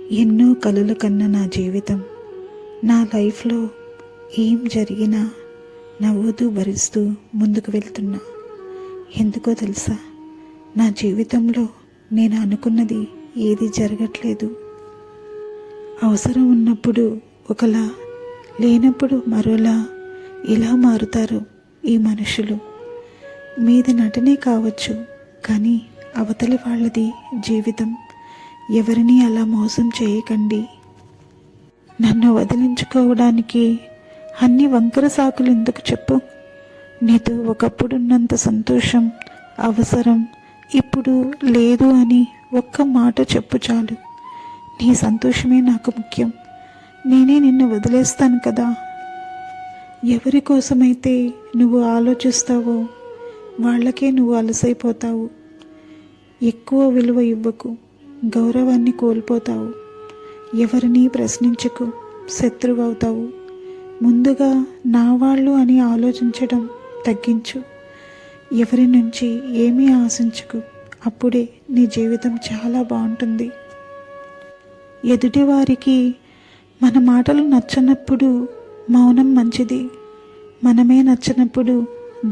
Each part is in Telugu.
ఎన్నో కలలు కన్న నా జీవితం, నా లైఫ్లో ఏం జరిగినా నవ్వుతూ భరిస్తూ ముందుకు వెళ్తున్నా. ఎందుకో తెలుసా, నా జీవితంలో నేను అనుకున్నది ఏది జరగట్లేదు. అవసరం ఉన్నప్పుడు ఒకలా, లేనప్పుడు మరోలా ఇలా మారుతారు ఈ మనుషులు. మీది నటనే కావచ్చు, కానీ అవతలి వాళ్ళది జీవితం. ఎవరిని అలా మోసం చేయకండి. నన్ను వదిలించుకోవడానికి అన్ని వంకర సాకులు ఎందుకు చెప్పు? నీతో ఒకప్పుడున్నంత సంతోషం, అవసరం ఇప్పుడు లేదు అని ఒక్క మాట చెప్పు చాలు. నీ సంతోషమే నాకు ముఖ్యం. నేనే నిన్ను వదిలేస్తాను కదా. ఎవరి కోసమైతే నువ్వు ఆలోచిస్తావో వాళ్ళకే నువ్వు అలసైపోతావు. ఎక్కువ విలువ ఇవ్వకు, గౌరవాన్ని కోల్పోతావు. ఎవరిని ప్రశ్నించకు, శత్రువవుతావు. ముందుగా నా వాళ్ళు అని ఆలోచించడం తగ్గించు. ఎవరి నుంచి ఏమీ ఆశించకు. అప్పుడే నీ జీవితం చాలా బాగుంటుంది. ఎదుటివారికి మన మాటలు నచ్చనప్పుడు మౌనం మంచిది. మనమే నచ్చనప్పుడు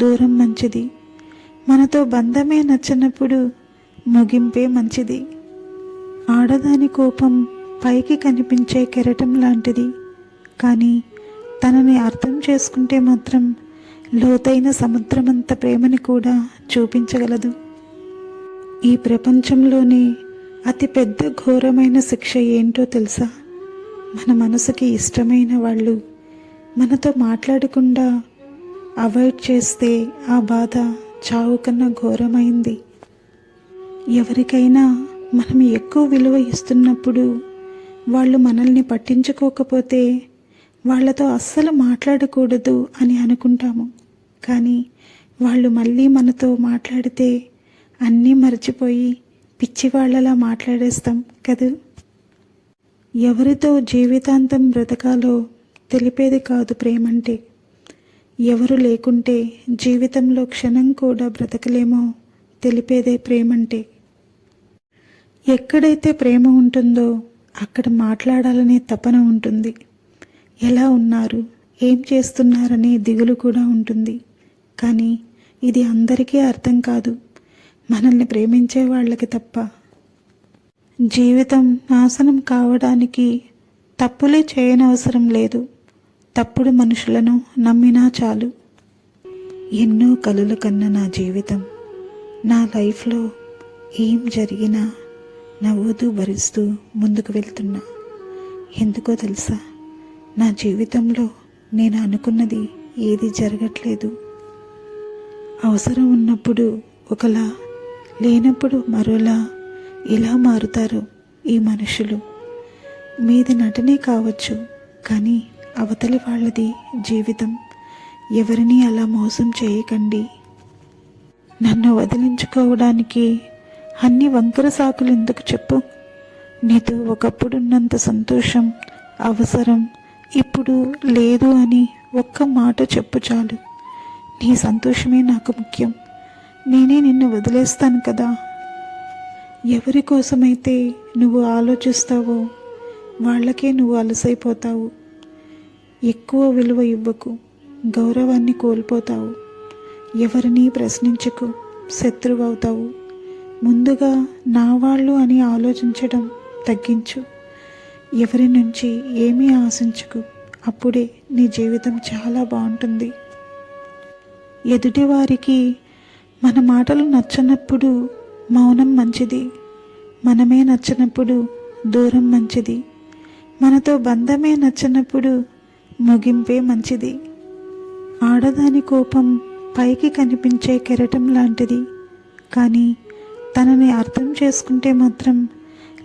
దూరం మంచిది. మనతో బంధమే నచ్చనప్పుడు ముగింపే మంచిది. ఆడదాని కోపం పైకి కనిపించే కెరటం లాంటిది, కానీ తనని అర్థం చేసుకుంటే మాత్రం లోతైన సముద్రమంత ప్రేమని కూడా చూపించగలదు. ఈ ప్రపంచంలోనే అతిపెద్ద ఘోరమైన శిక్ష ఏంటో తెలుసా? మన మనసుకి ఇష్టమైన వాళ్ళు మనతో మాట్లాడకుండా అవాయిడ్ చేస్తే ఆ బాధ చావు కన్నా ఘోరమైంది. ఎవరికైనా మనం ఎక్కువ విలువ ఇస్తున్నప్పుడు వాళ్ళు మనల్ని పట్టించుకోకపోతే వాళ్ళతో అస్సలు మాట్లాడకూడదు అని అనుకుంటాము. కానీ వాళ్ళు మళ్ళీ మనతో మాట్లాడితే అన్నీ మర్చిపోయి పిచ్చివాళ్లలా మాట్లాడేస్తాం కదూ. ఎవరితో జీవితాంతం బ్రతకాలో తెలిపేది కాదు ప్రేమంటే. ఎవరు లేకుంటే జీవితంలో క్షణం కూడా బ్రతకలేమో తెలిపేదే ప్రేమంటే. ఎక్కడైతే ప్రేమ ఉంటుందో అక్కడ మాట్లాడాలనే తపన ఉంటుంది. ఎలా ఉన్నారు, ఏం చేస్తున్నారనే దిగులు కూడా ఉంటుంది. కానీ ఇది అందరికీ అర్థం కాదు, మనల్ని ప్రేమించే వాళ్ళకి తప్ప. జీవితం నాశనం కావడానికి తప్పులే చేయనవసరం లేదు. తప్పుడు మనుషులను నమ్మినా చాలు. ఎన్నో కలలు కన్న నా జీవితం, నా లైఫ్లో ఏం జరిగినా నవ్వుతూ భరిస్తూ ముందుకు వెళ్తున్నా. ఎందుకో తెలుసా, నా జీవితంలో నేను అనుకున్నది ఏది జరగట్లేదు. అవసరం ఉన్నప్పుడు ఒకలా, లేనప్పుడు మరోలా ఇలా మారుతారు ఈ మనుషులు. మీది నటనే కావచ్చు, కానీ అవతలి వాళ్ళది జీవితం. ఎవరిని అలా మోసం చేయకండి. నన్ను వదిలించుకోవడానికి అన్ని వంకర సాకులు ఎందుకు చెప్పు? నీతో ఒకప్పుడున్నంత సంతోషం, అవసరం ఇప్పుడు లేదు అని ఒక్క మాట చెప్పు చాలు. నీ సంతోషమే నాకు ముఖ్యం. నేనే నిన్ను వదిలేస్తాను కదా. ఎవరి కోసమైతే నువ్వు ఆలోచిస్తావో వాళ్ళకే నువ్వు అలసైపోతావు. ఎక్కువ విలువ ఇవ్వకు, గౌరవాన్ని కోల్పోతావు. ఎవరిని ప్రశ్నించకు, శత్రువవుతావు. ముందుగా నా వాళ్ళు అని ఆలోచించడం తగ్గించు. ఎవరి నుంచి ఏమీ ఆశించకు. అప్పుడే నీ జీవితం చాలా బాగుంటుంది. ఎదుటివారికి మన మాటలు నచ్చనప్పుడు మౌనం మంచిది. మనమే నచ్చనప్పుడు దూరం మంచిది. మనతో బంధమే నచ్చనప్పుడు ముగింపే మంచిది. ఆడదాని కోపం పైకి కనిపించే కెరటం లాంటిది, కానీ తనని అర్థం చేసుకుంటే మాత్రం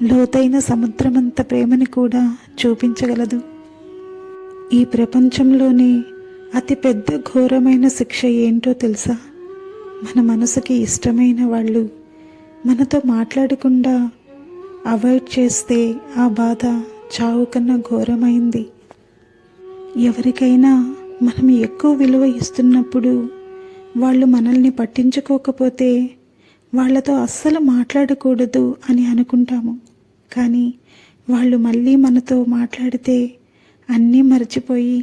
లోతైన సముద్రమంత ప్రేమని కూడా చూపించగలదు. ఈ ప్రపంచంలోనే అతిపెద్ద ఘోరమైన శిక్ష ఏంటో తెలుసా? మన మనసుకి ఇష్టమైన వాళ్ళు మనతో మాట్లాడకుండా అవాయిడ్ చేస్తే ఆ బాధ చావు కన్నా ఘోరమైంది. ఎవరికైనా మనం ఎక్కువ విలువ ఇస్తున్నప్పుడు వాళ్ళు మనల్ని పట్టించుకోకపోతే వాళ్ళతో అస్సలు మాట్లాడకూడదు అని అనుకుంటాము. కానీ వాళ్ళు మళ్ళీ మనతో మాట్లాడితే అన్నీ మర్చిపోయి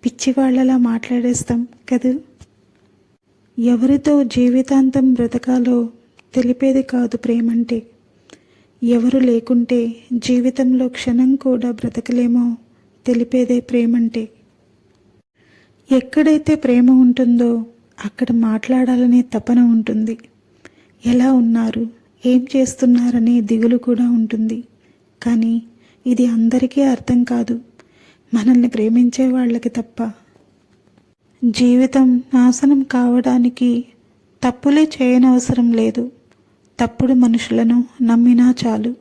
పిచ్చివాళ్లలా మాట్లాడేస్తాం కదూ. ఎవరితో జీవితాంతం బ్రతకాలో తెలిపేది కాదు ప్రేమంటే. ఎవరు లేకుంటే జీవితంలో క్షణం కూడా బ్రతకలేమో తెలిపేదే ప్రేమంటే. ఎక్కడైతే ప్రేమ ఉంటుందో అక్కడ మాట్లాడాలనే తపన ఉంటుంది. ఎలా ఉన్నారు, ఏం చేస్తున్నారనే దిగులు కూడా ఉంటుంది. కానీ ఇది అందరికీ అర్థం కాదు, మనల్ని ప్రేమించే వాళ్ళకి తప్ప. జీవితం నాశనం కావడానికి తప్పులే చేయనవసరం లేదు. తప్పుడు మనుషులను నమ్మినా చాలు.